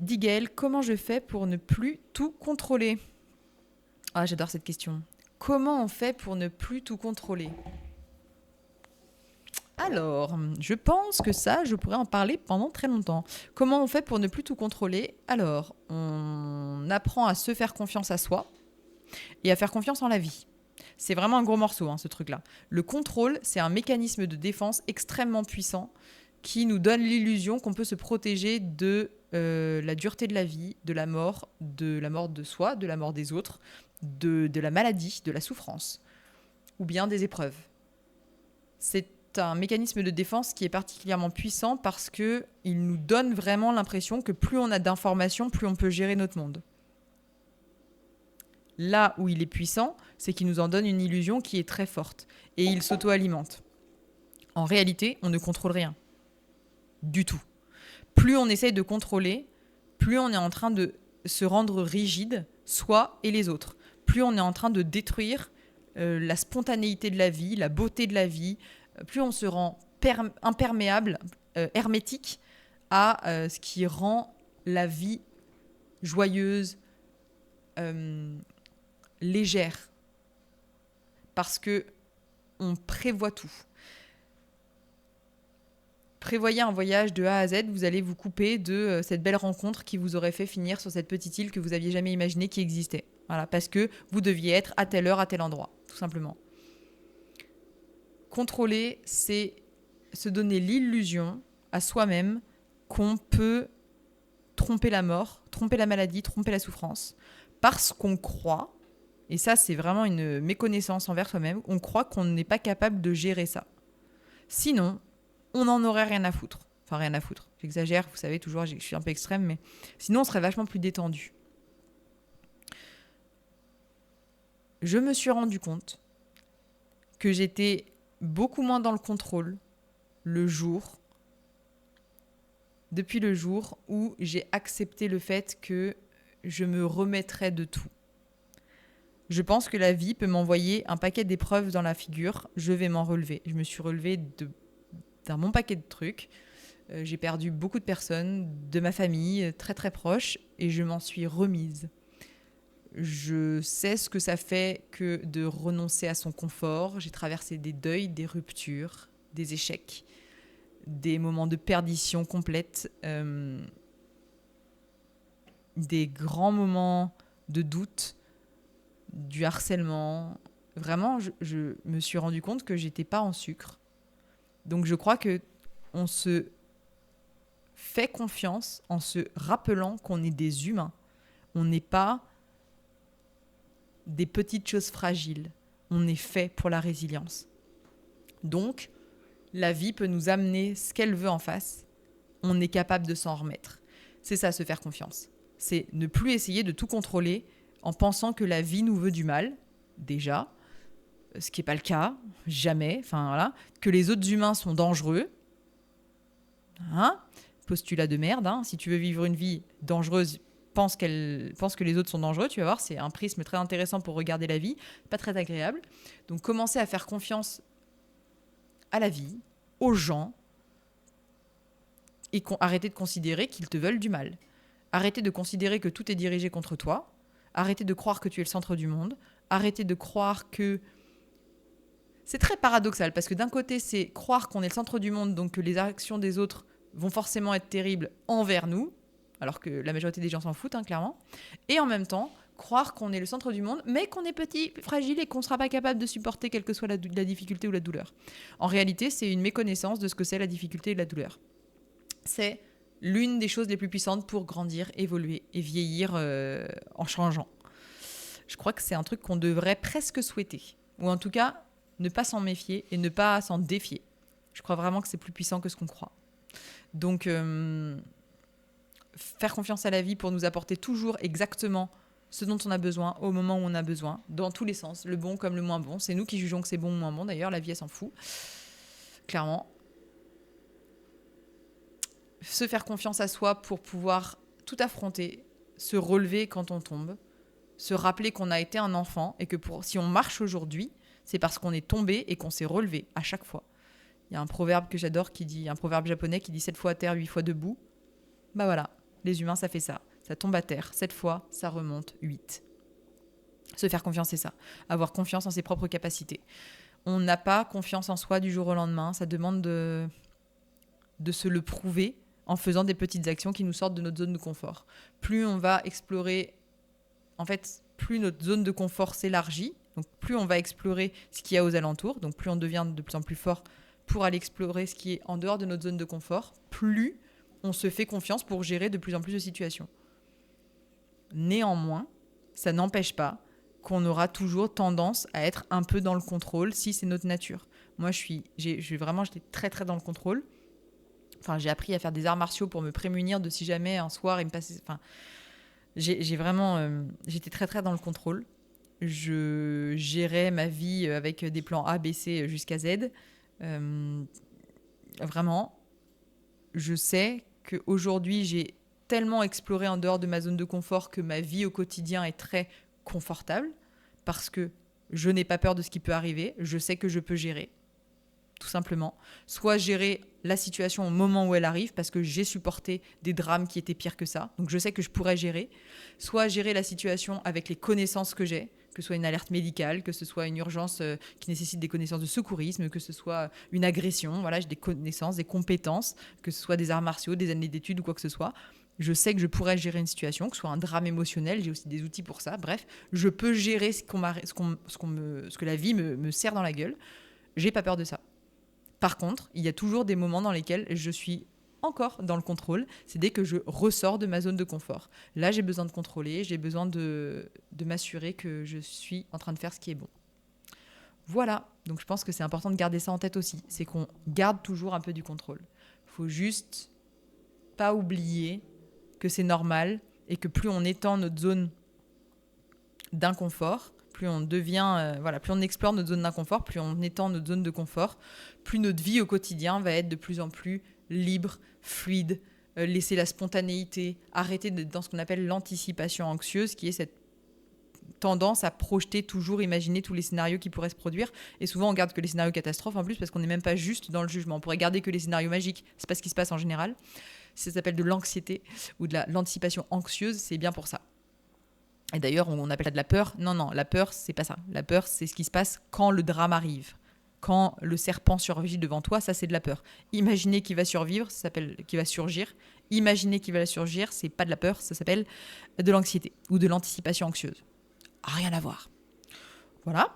Dit Gaël, comment je fais pour ne plus tout contrôler? Ah, j'adore cette question. Comment on fait pour ne plus tout contrôler? Alors, je pense que ça, je pourrais en parler pendant très longtemps. Comment on fait pour ne plus tout contrôler? Alors, on apprend à se faire confiance à soi et à faire confiance en la vie. C'est vraiment un gros morceau, ce truc-là. Le contrôle, c'est un mécanisme de défense extrêmement puissant qui nous donne l'illusion qu'on peut se protéger de la dureté de la vie, de la mort de soi, de la mort des autres, de la maladie, de la souffrance, ou bien des épreuves. C'est un mécanisme de défense qui est particulièrement puissant parce qu'il nous donne vraiment l'impression que plus on a d'informations, plus on peut gérer notre monde. Là où il est puissant, c'est qu'il nous en donne une illusion qui est très forte et il s'auto-alimente. En réalité, on ne contrôle rien. Du tout. Plus on essaye de contrôler, plus on est en train de se rendre rigide, soi et les autres. Plus on est en train de détruire la spontanéité de la vie, la beauté de la vie. Plus on se rend imperméable, hermétique à ce qui rend la vie joyeuse, légère. Parce que on prévoit tout. Prévoyez un voyage de A à Z, vous allez vous couper de cette belle rencontre qui vous aurait fait finir sur cette petite île que vous aviez jamais imaginé qui existait. Voilà, parce que vous deviez être à telle heure, à tel endroit, tout simplement. Contrôler, c'est se donner l'illusion à soi-même qu'on peut tromper la mort, tromper la maladie, tromper la souffrance, parce qu'on croit, et ça c'est vraiment une méconnaissance envers soi-même, on croit qu'on n'est pas capable de gérer ça. Sinon, on n'en aurait rien à foutre. Enfin, rien à foutre. J'exagère, vous savez, toujours, je suis un peu extrême, mais sinon, on serait vachement plus détendu. Je me suis rendu compte que j'étais beaucoup moins dans le contrôle depuis le jour où j'ai accepté le fait que je me remettrais de tout. Je pense que la vie peut m'envoyer un paquet d'épreuves dans la figure, je vais m'en relever. Je me suis relevée d'un bon paquet de trucs. J'ai perdu beaucoup de personnes, de ma famille, très très proche, et je m'en suis remise. Je sais ce que ça fait que de renoncer à son confort. J'ai traversé des deuils, des ruptures, des échecs, des moments de perdition complète, des grands moments de doute, du harcèlement. Vraiment, je me suis rendu compte que j'étais pas en sucre. Donc je crois que on se fait confiance en se rappelant qu'on est des humains. On n'est pas des petites choses fragiles. On est fait pour la résilience. Donc, la vie peut nous amener ce qu'elle veut en face. On est capable de s'en remettre. C'est ça, se faire confiance. C'est ne plus essayer de tout contrôler en pensant que la vie nous veut du mal, déjà, ce qui n'est pas le cas, jamais, enfin voilà, que les autres humains sont dangereux. Postulat de merde, si tu veux vivre une vie dangereuse, pense que les autres sont dangereux, tu vas voir, c'est un prisme très intéressant pour regarder la vie, pas très agréable. Donc commencer à faire confiance à la vie, aux gens, et arrêter de considérer qu'ils te veulent du mal. Arrêter de considérer que tout est dirigé contre toi, arrêter de croire que tu es le centre du monde, arrêter de croire que... C'est très paradoxal, parce que d'un côté, c'est croire qu'on est le centre du monde, donc que les actions des autres vont forcément être terribles envers nous, alors que la majorité des gens s'en foutent, clairement. Et en même temps, croire qu'on est le centre du monde, mais qu'on est petit, fragile et qu'on ne sera pas capable de supporter quelle que soit la difficulté ou la douleur. En réalité, c'est une méconnaissance de ce que c'est la difficulté et la douleur. C'est l'une des choses les plus puissantes pour grandir, évoluer et vieillir en changeant. Je crois que c'est un truc qu'on devrait presque souhaiter. Ou en tout cas, ne pas s'en méfier et ne pas s'en défier. Je crois vraiment que c'est plus puissant que ce qu'on croit. Donc, faire confiance à la vie pour nous apporter toujours exactement ce dont on a besoin au moment où on a besoin, dans tous les sens, le bon comme le moins bon. C'est nous qui jugeons que c'est bon ou moins bon, d'ailleurs, la vie, elle s'en fout. Clairement. Se faire confiance à soi pour pouvoir tout affronter, se relever quand on tombe, se rappeler qu'on a été un enfant et que si on marche aujourd'hui, c'est parce qu'on est tombé et qu'on s'est relevé à chaque fois. Il y a un proverbe que j'adore un proverbe japonais qui dit 7 fois à terre, 8 fois debout. Bah voilà, les humains, ça fait ça. Ça tombe à terre 7 fois, ça remonte 8. Se faire confiance, c'est ça. Avoir confiance en ses propres capacités. On n'a pas confiance en soi du jour au lendemain. Ça demande de se le prouver en faisant des petites actions qui nous sortent de notre zone de confort. Plus on va explorer, en fait, plus notre zone de confort s'élargit, donc plus on va explorer ce qu'il y a aux alentours, donc plus on devient de plus en plus fort pour aller explorer ce qui est en dehors de notre zone de confort, plus on se fait confiance pour gérer de plus en plus de situations. Néanmoins, ça n'empêche pas qu'on aura toujours tendance à être un peu dans le contrôle si c'est notre nature. Moi, j'étais très très dans le contrôle. Enfin, j'ai appris à faire des arts martiaux pour me prémunir de si jamais un soir il me passait. Enfin, j'étais très très dans le contrôle. Je gérais ma vie avec des plans A, B, C jusqu'à Z. Vraiment, je sais qu'aujourd'hui, j'ai tellement exploré en dehors de ma zone de confort que ma vie au quotidien est très confortable parce que je n'ai pas peur de ce qui peut arriver. Je sais que je peux gérer, tout simplement. Soit gérer la situation au moment où elle arrive parce que j'ai supporté des drames qui étaient pires que ça. Donc je sais que je pourrais gérer. Soit gérer la situation avec les connaissances que j'ai, que ce soit une alerte médicale, que ce soit une urgence qui nécessite des connaissances de secourisme, que ce soit une agression. Voilà, j'ai des connaissances, des compétences, que ce soit des arts martiaux, des années d'études ou quoi que ce soit. Je sais que je pourrais gérer une situation, que ce soit un drame émotionnel, j'ai aussi des outils pour ça. Bref, je peux gérer ce que la vie me serre dans la gueule. J'ai pas peur de ça. Par contre, il y a toujours des moments dans lesquels je suis encore dans le contrôle. C'est dès que je ressors de ma zone de confort. Là, j'ai besoin de contrôler, j'ai besoin de m'assurer que je suis en train de faire ce qui est bon. Voilà, donc je pense que c'est important de garder ça en tête aussi. C'est qu'on garde toujours un peu du contrôle. Il faut juste pas oublier que c'est normal et que plus on étend notre zone d'inconfort, plus on devient, plus on explore notre zone d'inconfort, plus on étend notre zone de confort, plus notre vie au quotidien va être de plus en plus libre, fluide, laisser la spontanéité, arrêter d'être dans ce qu'on appelle l'anticipation anxieuse, qui est cette tendance à projeter toujours, imaginer tous les scénarios qui pourraient se produire. Et souvent, on garde que les scénarios catastrophes en plus parce qu'on n'est même pas juste dans le jugement. On pourrait garder que les scénarios magiques. C'est pas ce qui se passe en général. Ça s'appelle de l'anxiété ou de l'anticipation anxieuse. C'est bien pour ça. Et d'ailleurs, on appelle ça de la peur. Non, la peur, c'est pas ça. La peur, c'est ce qui se passe quand le drame arrive. Quand le serpent surgit devant toi, ça, c'est de la peur. Imaginer qu'il va survivre, ça s'appelle qu'il va surgir. Imaginer qu'il va surgir, c'est pas de la peur, ça s'appelle de l'anxiété ou de l'anticipation anxieuse. Rien à voir. Voilà.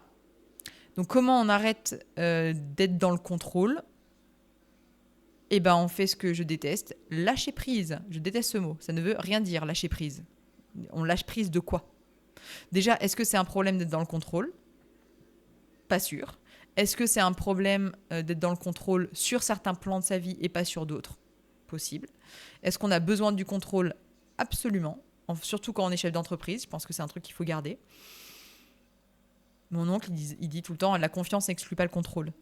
Donc, comment on arrête d'être dans le contrôle ? Eh ben, on fait ce que je déteste, lâcher prise. Je déteste ce mot. Ça ne veut rien dire, lâcher prise. On lâche prise de quoi ? Déjà, est-ce que c'est un problème d'être dans le contrôle ? Pas sûr. Est-ce que c'est un problème d'être dans le contrôle sur certains plans de sa vie et pas sur d'autres ? Possible. Est-ce qu'on a besoin du contrôle ? Absolument. Surtout quand on est chef d'entreprise. Je pense que c'est un truc qu'il faut garder. Mon oncle, il dit tout le temps « la confiance n'exclut pas le contrôle ».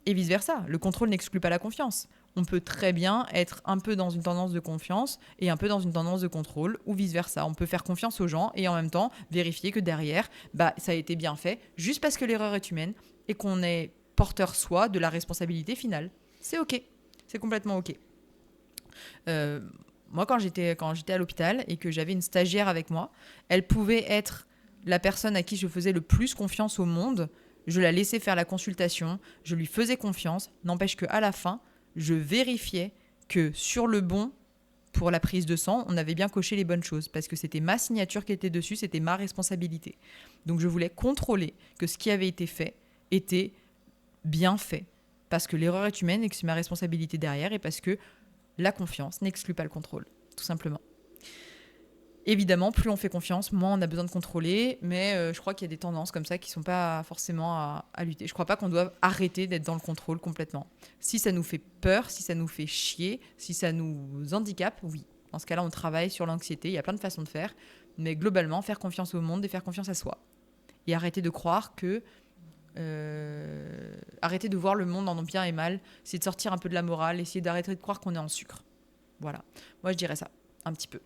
Et vice-versa, le contrôle n'exclut pas la confiance. On peut très bien être un peu dans une tendance de confiance et un peu dans une tendance de contrôle, ou vice-versa. On peut faire confiance aux gens et en même temps vérifier que derrière, ça a été bien fait, juste parce que l'erreur est humaine et qu'on est porteur soi de la responsabilité finale. C'est OK. C'est complètement OK. Moi, quand j'étais à l'hôpital et que j'avais une stagiaire avec moi, elle pouvait être la personne à qui je faisais le plus confiance au monde. Je la laissais faire la consultation, je lui faisais confiance. N'empêche qu'à la fin, je vérifiais que sur le bon, pour la prise de sang, on avait bien coché les bonnes choses parce que c'était ma signature qui était dessus, c'était ma responsabilité. Donc je voulais contrôler que ce qui avait été fait était bien fait parce que l'erreur est humaine et que c'est ma responsabilité derrière et parce que la confiance n'exclut pas le contrôle, tout simplement. Évidemment, plus on fait confiance, moins on a besoin de contrôler, mais je crois qu'il y a des tendances comme ça qui ne sont pas forcément à lutter. Je ne crois pas qu'on doive arrêter d'être dans le contrôle complètement. Si ça nous fait peur, si ça nous fait chier, si ça nous handicape, oui. Dans ce cas-là, on travaille sur l'anxiété, il y a plein de façons de faire, mais globalement, faire confiance au monde et faire confiance à soi. Et arrêter de croire que... arrêter de voir le monde en bien et mal, essayer de sortir un peu de la morale, essayer d'arrêter de croire qu'on est en sucre. Voilà. Moi, je dirais ça, un petit peu.